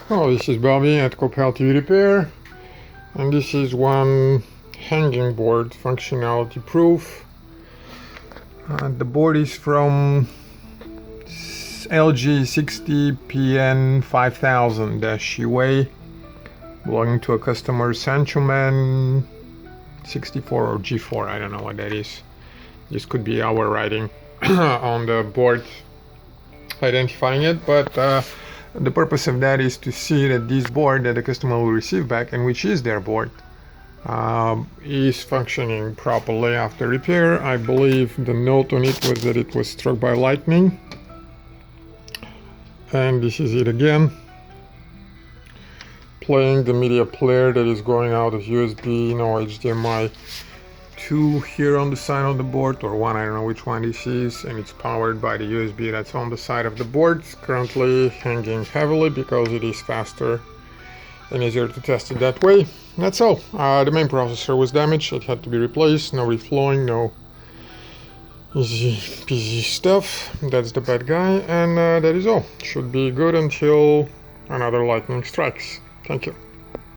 Oh, this is Bobby at Copel TV Repair, and this is one hanging board, functionality proof. The board is from LG 60PN5000-UA, belonging to a customer Sanchoman 64 or G4, I don't know what that is. This could be our writing on the board identifying it, but the purpose of that is to see that this board that the customer will receive back, and which is their board, is functioning properly after repair. I believe the note on it was that it was struck by lightning, and this is it again, playing the media player that is going out of USB, HDMI 2 here on the side of the board, or one, I don't know which one this is, and it's powered by the USB that's on the side of the board. It's currently hanging heavily because it is faster and easier to test it that way. That's all. The main processor was damaged, it had to be replaced. No reflowing, no easy peasy stuff. That's the bad guy, and that is all. Should be good until another lightning strikes. Thank you.